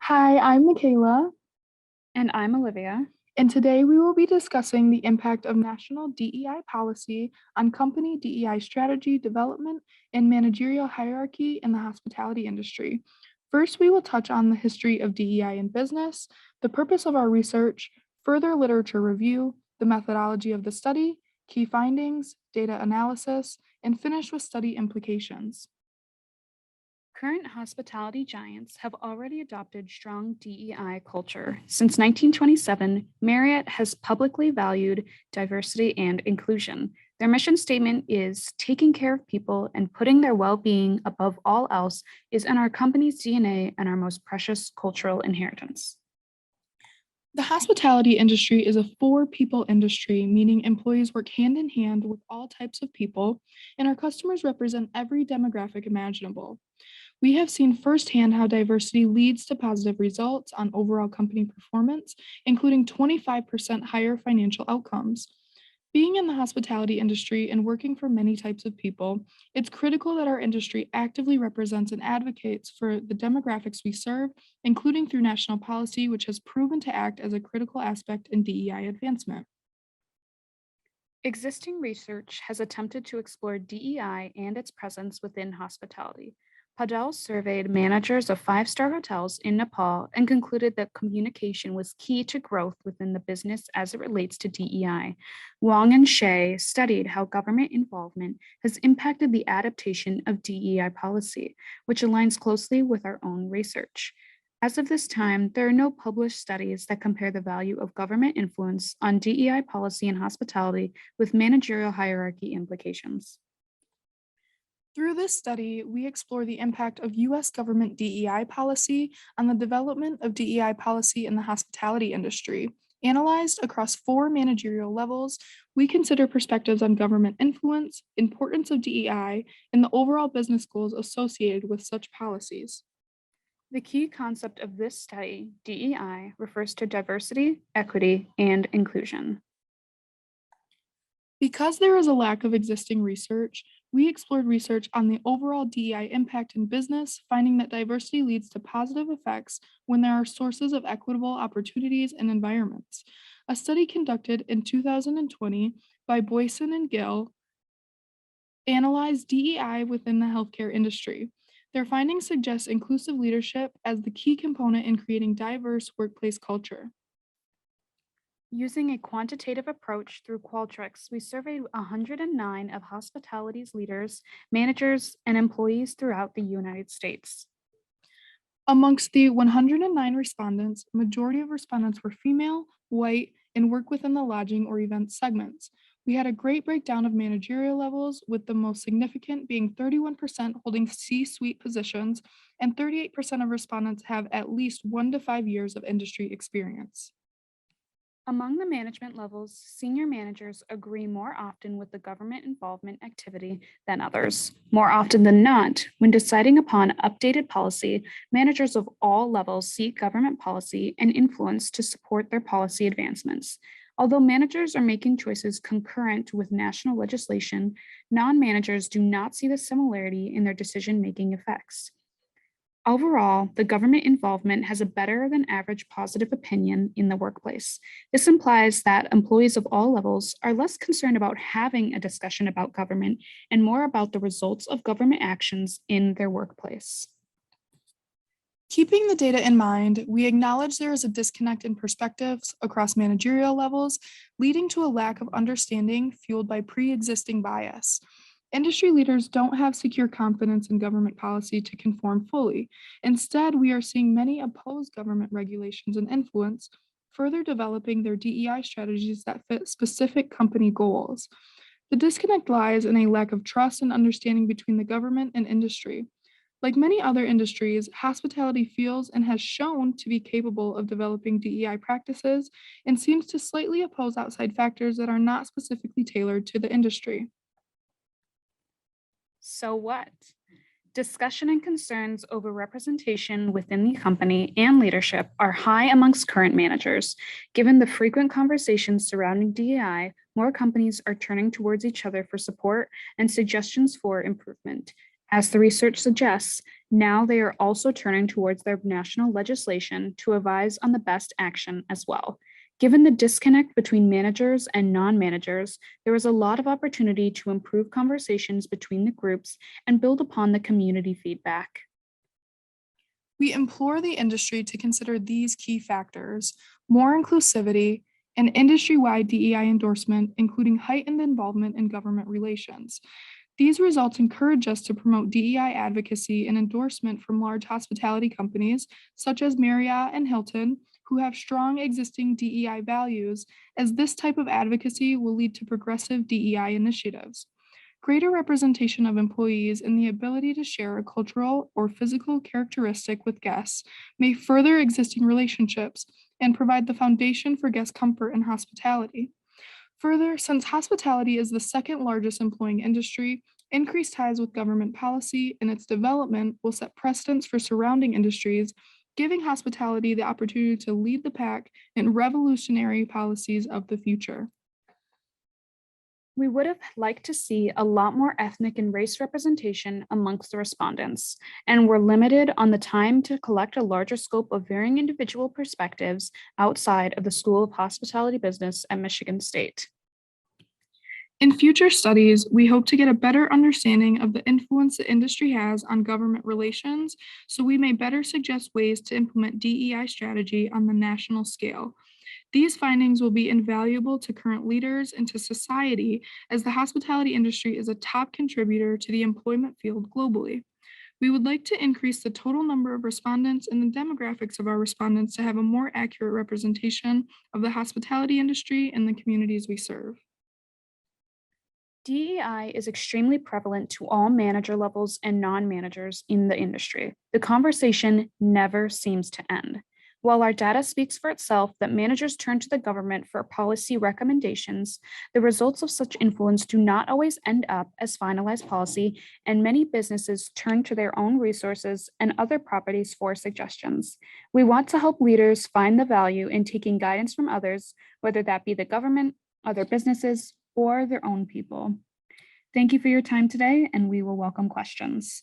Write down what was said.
Hi, I'm Michaela, And I'm Olivia. and today we will be discussing the impact of national DEI policy on company DEI strategy development and managerial hierarchy in the hospitality industry. First, we will touch on the history of DEI in business, the purpose of our research, further literature review, the methodology of the study, key findings, data analysis, and finish with study implications. Current hospitality giants have already adopted strong DEI culture. Since 1927, Marriott has publicly valued diversity and inclusion. Their mission statement is taking care of people and putting their well being above all else is in our company's DNA and our most precious cultural inheritance. The hospitality industry is a for people industry, meaning employees work hand in hand with all types of people, and our customers represent every demographic imaginable. We have seen firsthand how diversity leads to positive results on overall company performance, including 25% higher financial outcomes. Being in the hospitality industry and working for many types of people, it's critical that our industry actively represents and advocates for the demographics we serve, including through national policy, which has proven to act as a critical aspect in DEI advancement. Existing research has attempted to explore DEI and its presence within hospitality. Padel surveyed managers of five-star hotels in Nepal and concluded that communication was key to growth within the business as it relates to DEI. Wong and Shea studied how government involvement has impacted the adaptation of DEI policy, which aligns closely with our own research. As of this time, there are no published studies that compare the value of government influence on DEI policy and hospitality with managerial hierarchy implications. Through this study, we explore the impact of US government DEI policy on the development of DEI policy in the hospitality industry. Analyzed across 4 managerial levels, we consider perspectives on government influence, importance of DEI, and the overall business goals associated with such policies. The key concept of this study, DEI, refers to diversity, equity, and inclusion. Because there is a lack of existing research, we explored research on the overall DEI impact in business, finding that diversity leads to positive effects when there are sources of equitable opportunities and environments. A study conducted in 2020 by Boyson and Gill analyzed DEI within the healthcare industry. Their findings suggest inclusive leadership as the key component in creating diverse workplace culture. Using a quantitative approach through Qualtrics, we surveyed 109 of hospitality's leaders, managers, and employees throughout the United States. Amongst the 109 respondents, majority of respondents were female, white, and work within the lodging or event segments. We had a great breakdown of managerial levels, with the most significant being 31% holding C-suite positions, and 38% of respondents have at least 1 to 5 years of industry experience. Among the management levels, senior managers agree more often with the government involvement activity than others. More often than not, when deciding upon updated policy, managers of all levels seek government policy and influence to support their policy advancements. Although managers are making choices concurrent with national legislation, non-managers do not see the similarity in their decision-making effects. Overall, the government involvement has a better than average positive opinion in the workplace. This implies that employees of all levels are less concerned about having a discussion about government and more about the results of government actions in their workplace. Keeping the data in mind, we acknowledge there is a disconnect in perspectives across managerial levels, leading to a lack of understanding fueled by pre-existing bias. Industry leaders don't have secure confidence in government policy to conform fully. Instead, we are seeing many oppose government regulations and influence, further developing their DEI strategies that fit specific company goals. The disconnect lies in a lack of trust and understanding between the government and industry. Like many other industries, hospitality feels and has shown to be capable of developing DEI practices and seems to slightly oppose outside factors that are not specifically tailored to the industry. So what? Discussion and concerns over representation within the company and leadership are high amongst current managers. Given the frequent conversations surrounding DEI, more companies are turning towards each other for support and suggestions for improvement. As the research suggests, now they are also turning towards their national legislation to advise on the best action as well. Given the disconnect between managers and non-managers, there is a lot of opportunity to improve conversations between the groups and build upon the community feedback. We implore the industry to consider these key factors: more inclusivity, and industry-wide DEI endorsement, including heightened involvement in government relations. These results encourage us to promote DEI advocacy and endorsement from large hospitality companies such as Marriott and Hilton, who have strong existing DEI values, as this type of advocacy will lead to progressive DEI initiatives. Greater representation of employees and the ability to share a cultural or physical characteristic with guests may further existing relationships and provide the foundation for guest comfort and hospitality. Further, since hospitality is the second largest employing industry, increased ties with government policy and its development will set precedents for surrounding industries, giving hospitality the opportunity to lead the pack in revolutionary policies of the future. We would have liked to see a lot more ethnic and race representation amongst the respondents, and were limited on the time to collect a larger scope of varying individual perspectives outside of the School of Hospitality Business at Michigan State. In future studies, we hope to get a better understanding of the influence the industry has on government relations, so we may better suggest ways to implement DEI strategy on the national scale. These findings will be invaluable to current leaders and to society, as the hospitality industry is a top contributor to the employment field globally. We would like to increase the total number of respondents and the demographics of our respondents to have a more accurate representation of the hospitality industry and the communities we serve. DEI is extremely prevalent to all manager levels and non-managers in the industry. The conversation never seems to end. While our data speaks for itself that managers turn to the government for policy recommendations, the results of such influence do not always end up as finalized policy, and many businesses turn to their own resources and other properties for suggestions. We want to help leaders find the value in taking guidance from others, whether that be the government, other businesses, or their own people. Thank you for your time today, and we will welcome questions.